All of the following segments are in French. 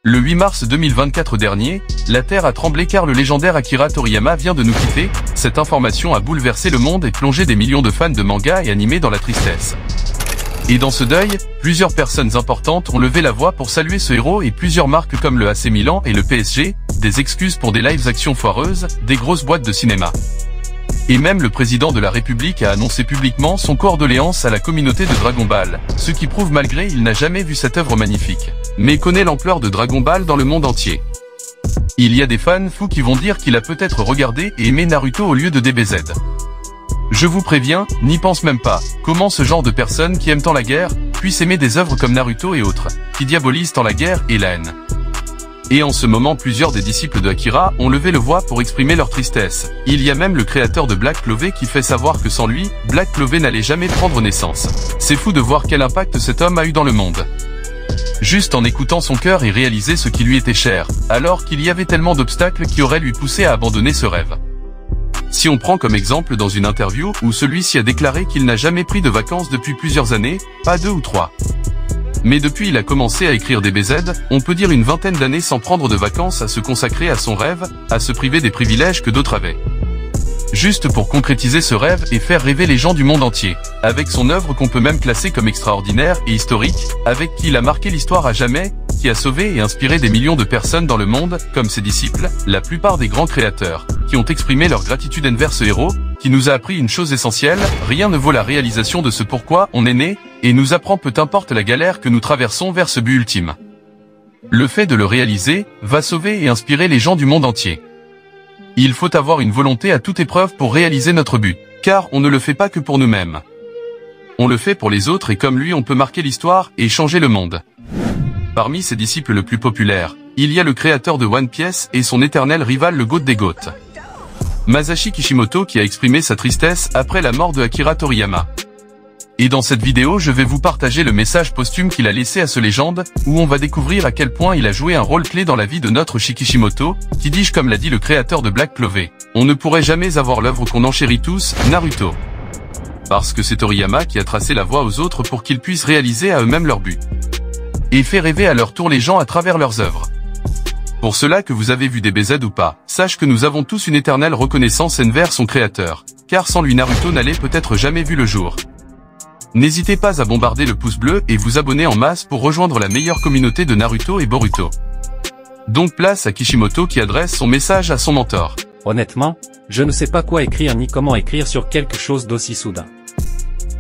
Le 8 mars 2024 dernier, la Terre a tremblé car le légendaire Akira Toriyama vient de nous quitter. Cette information a bouleversé le monde et plongé des millions de fans de manga et animés dans la tristesse. Et dans ce deuil, plusieurs personnes importantes ont levé la voix pour saluer ce héros et plusieurs marques comme le AC Milan et le PSG, des excuses pour des live actions foireuses, des grosses boîtes de cinéma. Et même le président de la République a annoncé publiquement son condoléances à la communauté de Dragon Ball, ce qui prouve malgré il n'a jamais vu cette œuvre magnifique, mais connaît l'ampleur de Dragon Ball dans le monde entier. Il y a des fans fous qui vont dire qu'il a peut-être regardé et aimé Naruto au lieu de DBZ. Je vous préviens, n'y pense même pas. Comment ce genre de personnes qui aiment tant la guerre, puissent aimer des œuvres comme Naruto et autres, qui diabolisent tant la guerre et la haine. Et en ce moment plusieurs des disciples de Akira ont levé le voix pour exprimer leur tristesse. Il y a même le créateur de Black Clover qui fait savoir que sans lui, Black Clover n'allait jamais prendre naissance. C'est fou de voir quel impact cet homme a eu dans le monde. Juste en écoutant son cœur et réaliser ce qui lui était cher, alors qu'il y avait tellement d'obstacles qui auraient lui poussé à abandonner ce rêve. Si on prend comme exemple dans une interview où celui-ci a déclaré qu'il n'a jamais pris de vacances depuis plusieurs années, pas 2 ou 3. Mais depuis il a commencé à écrire DBZ, on peut dire une vingtaine d'années sans prendre de vacances à se consacrer à son rêve, à se priver des privilèges que d'autres avaient. Juste pour concrétiser ce rêve et faire rêver les gens du monde entier, avec son œuvre qu'on peut même classer comme extraordinaire et historique, avec qui il a marqué l'histoire à jamais, qui a sauvé et inspiré des millions de personnes dans le monde, comme ses disciples, la plupart des grands créateurs, qui ont exprimé leur gratitude envers ce héros, qui nous a appris une chose essentielle, rien ne vaut la réalisation de ce pourquoi on est né, et nous apprend peu importe la galère que nous traversons vers ce but ultime. Le fait de le réaliser, va sauver et inspirer les gens du monde entier. Il faut avoir une volonté à toute épreuve pour réaliser notre but, car on ne le fait pas que pour nous-mêmes. On le fait pour les autres et comme lui on peut marquer l'histoire et changer le monde. Parmi ses disciples le plus populaire, il y a le créateur de One Piece et son éternel rival le GOAT des GOAT. Masashi Kishimoto qui a exprimé sa tristesse après la mort de Akira Toriyama. Et dans cette vidéo je vais vous partager le message posthume qu'il a laissé à ce légende, où on va découvrir à quel point il a joué un rôle clé dans la vie de notre Kishimoto, qui dis-je comme l'a dit le créateur de Black Clover, on ne pourrait jamais avoir l'œuvre qu'on enchérit tous, Naruto. Parce que c'est Toriyama qui a tracé la voie aux autres pour qu'ils puissent réaliser à eux-mêmes leur but. Et fait rêver à leur tour les gens à travers leurs œuvres. Pour cela que vous avez vu DBZ ou pas, sache que nous avons tous une éternelle reconnaissance envers son créateur, car sans lui Naruto n'allait peut-être jamais vu le jour. N'hésitez pas à bombarder le pouce bleu et vous abonner en masse pour rejoindre la meilleure communauté de Naruto et Boruto. Donc place à Kishimoto qui adresse son message à son mentor. Honnêtement, je ne sais pas quoi écrire ni comment écrire sur quelque chose d'aussi soudain.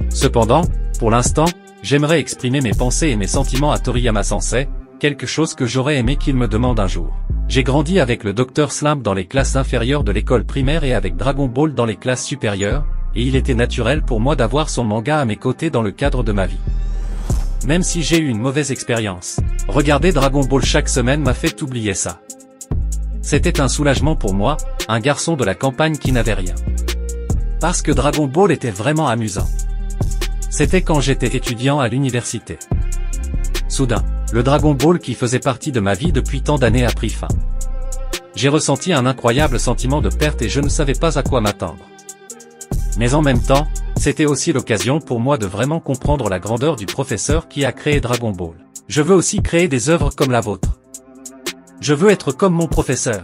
Cependant, pour l'instant, j'aimerais exprimer mes pensées et mes sentiments à Toriyama Sensei, quelque chose que j'aurais aimé qu'il me demande un jour. J'ai grandi avec le Dr Slump dans les classes inférieures de l'école primaire et avec Dragon Ball dans les classes supérieures, et il était naturel pour moi d'avoir son manga à mes côtés dans le cadre de ma vie. Même si j'ai eu une mauvaise expérience, regarder Dragon Ball chaque semaine m'a fait oublier ça. C'était un soulagement pour moi, un garçon de la campagne qui n'avait rien. Parce que Dragon Ball était vraiment amusant. C'était quand j'étais étudiant à l'université. Soudain, le Dragon Ball qui faisait partie de ma vie depuis tant d'années a pris fin. J'ai ressenti un incroyable sentiment de perte et je ne savais pas à quoi m'attendre. Mais en même temps, c'était aussi l'occasion pour moi de vraiment comprendre la grandeur du professeur qui a créé Dragon Ball. Je veux aussi créer des œuvres comme la vôtre. Je veux être comme mon professeur.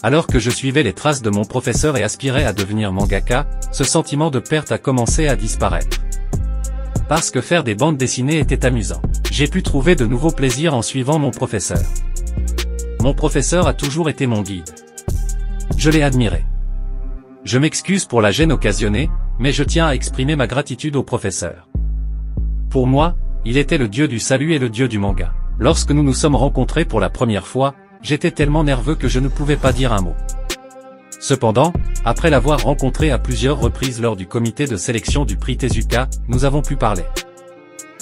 Alors que je suivais les traces de mon professeur et aspirais à devenir mangaka, ce sentiment de perte a commencé à disparaître. Parce que faire des bandes dessinées était amusant. J'ai pu trouver de nouveaux plaisirs en suivant mon professeur. Mon professeur a toujours été mon guide. Je l'ai admiré. Je m'excuse pour la gêne occasionnée, mais je tiens à exprimer ma gratitude au professeur. Pour moi, il était le dieu du salut et le dieu du manga. Lorsque nous nous sommes rencontrés pour la première fois, j'étais tellement nerveux que je ne pouvais pas dire un mot. Cependant, après l'avoir rencontré à plusieurs reprises lors du comité de sélection du prix Tezuka, nous avons pu parler.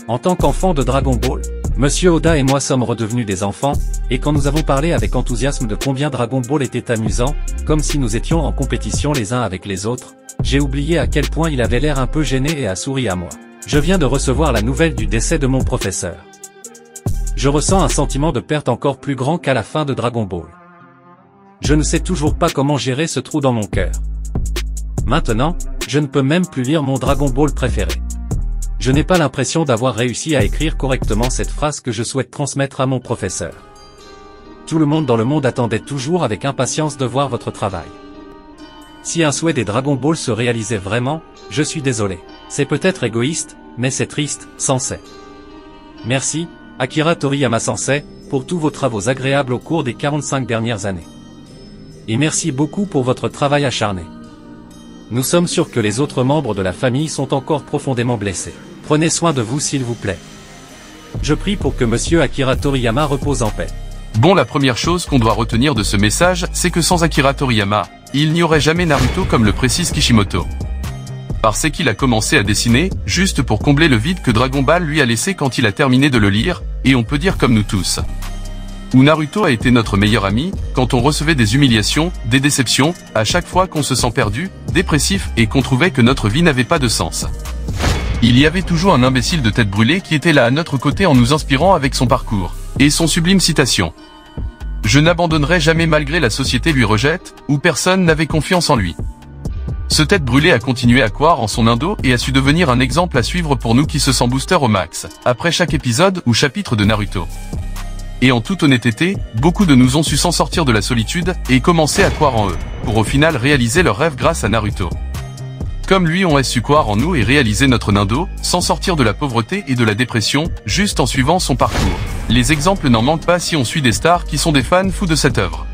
En tant qu'enfant de Dragon Ball, Monsieur Oda et moi sommes redevenus des enfants, et quand nous avons parlé avec enthousiasme de combien Dragon Ball était amusant, comme si nous étions en compétition les uns avec les autres, j'ai oublié à quel point il avait l'air un peu gêné et a souri à moi. Je viens de recevoir la nouvelle du décès de mon professeur. Je ressens un sentiment de perte encore plus grand qu'à la fin de Dragon Ball. Je ne sais toujours pas comment gérer ce trou dans mon cœur. Maintenant, je ne peux même plus lire mon Dragon Ball préféré. Je n'ai pas l'impression d'avoir réussi à écrire correctement cette phrase que je souhaite transmettre à mon professeur. tout le monde dans le monde attendait toujours avec impatience de voir votre travail. Si un souhait des Dragon Ball se réalisait vraiment, je suis désolé. C'est peut-être égoïste, mais c'est triste, Sensei. Merci, Akira Toriyama Sensei, pour tous vos travaux agréables au cours des 45 dernières années. Et merci beaucoup pour votre travail acharné. Nous sommes sûrs que les autres membres de la famille sont encore profondément blessés. Prenez soin de vous s'il vous plaît. Je prie pour que Monsieur Akira Toriyama repose en paix. Bon, la première chose qu'on doit retenir de ce message, c'est que sans Akira Toriyama, il n'y aurait jamais Naruto comme le précise Kishimoto. Parce qu'il a commencé à dessiner, juste pour combler le vide que Dragon Ball lui a laissé quand il a terminé de le lire, et on peut dire comme nous tous. Où Naruto a été notre meilleur ami, quand on recevait des humiliations, des déceptions, à chaque fois qu'on se sent perdu, dépressif et qu'on trouvait que notre vie n'avait pas de sens. Il y avait toujours un imbécile de tête brûlée qui était là à notre côté en nous inspirant avec son parcours, et son sublime citation. Je n'abandonnerai jamais malgré la société lui rejette, où personne n'avait confiance en lui. Ce tête brûlée a continué à croire en son indo et a su devenir un exemple à suivre pour nous qui se sent booster au max, après chaque épisode ou chapitre de Naruto. Et en toute honnêteté, beaucoup de nous ont su s'en sortir de la solitude et commencer à croire en eux, pour au final réaliser leurs rêves grâce à Naruto. Comme lui, on a su croire en nous et réaliser notre nindo, sans sortir de la pauvreté et de la dépression, juste en suivant son parcours. Les exemples n'en manquent pas si on suit des stars qui sont des fans fous de cette œuvre.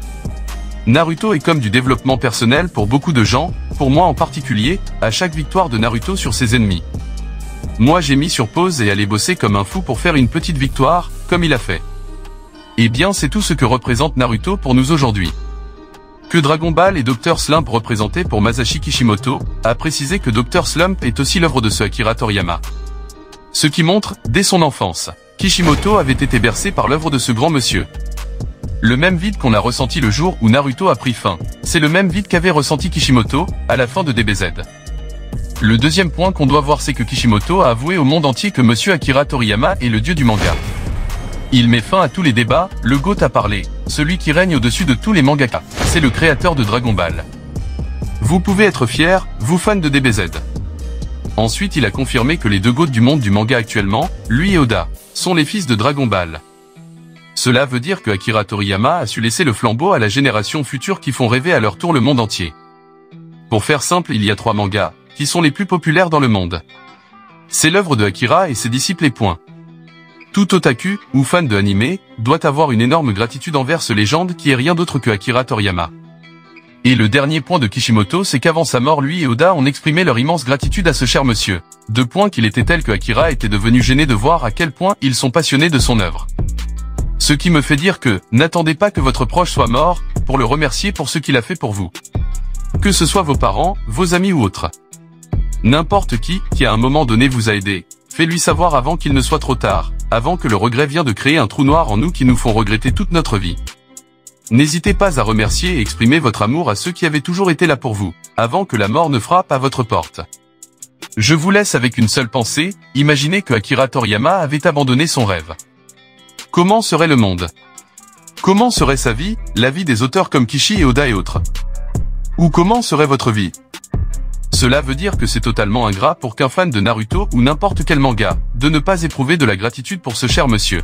Naruto est comme du développement personnel pour beaucoup de gens, pour moi en particulier, à chaque victoire de Naruto sur ses ennemis. Moi j'ai mis sur pause et allé bosser comme un fou pour faire une petite victoire, comme il a fait. Eh bien c'est tout ce que représente Naruto pour nous aujourd'hui. Que Dragon Ball et Dr Slump représentés pour Masashi Kishimoto, a précisé que Dr Slump est aussi l'œuvre de ce Akira Toriyama. Ce qui montre, dès son enfance, Kishimoto avait été bercé par l'œuvre de ce grand monsieur. Le même vide qu'on a ressenti le jour où Naruto a pris fin, c'est le même vide qu'avait ressenti Kishimoto, à la fin de DBZ. Le deuxième point qu'on doit voir c'est que Kishimoto a avoué au monde entier que monsieur Akira Toriyama est le dieu du manga. Il met fin à tous les débats, le GOAT a parlé, celui qui règne au-dessus de tous les mangaka, c'est le créateur de Dragon Ball. Vous pouvez être fiers, vous fans de DBZ. Ensuite il a confirmé que les deux GOAT du monde du manga actuellement, lui et Oda, sont les fils de Dragon Ball. Cela veut dire que Akira Toriyama a su laisser le flambeau à la génération future qui font rêver à leur tour le monde entier. Pour faire simple, il y a 3 mangas, qui sont les plus populaires dans le monde. C'est l'œuvre de Akira et ses disciples et point. Tout otaku, ou fan de anime, doit avoir une énorme gratitude envers ce légende qui est rien d'autre que Akira Toriyama. Et le dernier point de Kishimoto c'est qu'avant sa mort lui et Oda ont exprimé leur immense gratitude à ce cher monsieur. 2 points qu'il était tel que Akira était devenu gêné de voir à quel point ils sont passionnés de son œuvre. Ce qui me fait dire que, n'attendez pas que votre proche soit mort, pour le remercier pour ce qu'il a fait pour vous. Que ce soit vos parents, vos amis ou autres. N'importe qui à un moment donné vous a aidé, fais-lui savoir avant qu'il ne soit trop tard, avant que le regret vienne de créer un trou noir en nous qui nous font regretter toute notre vie. N'hésitez pas à remercier et exprimer votre amour à ceux qui avaient toujours été là pour vous, avant que la mort ne frappe à votre porte. Je vous laisse avec une seule pensée, imaginez que Akira Toriyama avait abandonné son rêve. Comment serait le monde? Comment serait sa vie, la vie des auteurs comme Kishi et Oda et autres? Ou comment serait votre vie? Cela veut dire que c'est totalement ingrat pour qu'un fan de Naruto ou n'importe quel manga, de ne pas éprouver de la gratitude pour ce cher monsieur.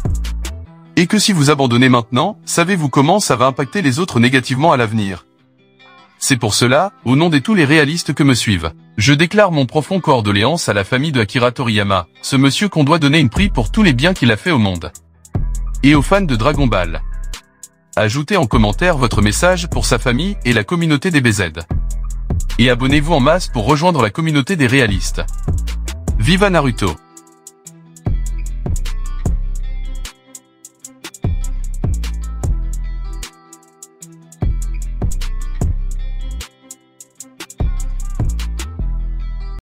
Et que si vous abandonnez maintenant, savez-vous comment ça va impacter les autres négativement à l'avenir? C'est pour cela, au nom de tous les réalistes que me suivent, je déclare mon profond condoléance à la famille de Akira Toriyama, ce monsieur qu'on doit donner une prix pour tous les biens qu'il a fait au monde. Et aux fans de Dragon Ball. Ajoutez en commentaire votre message pour sa famille et la communauté des BZ. Et abonnez-vous en masse pour rejoindre la communauté des réalistes. Viva Naruto!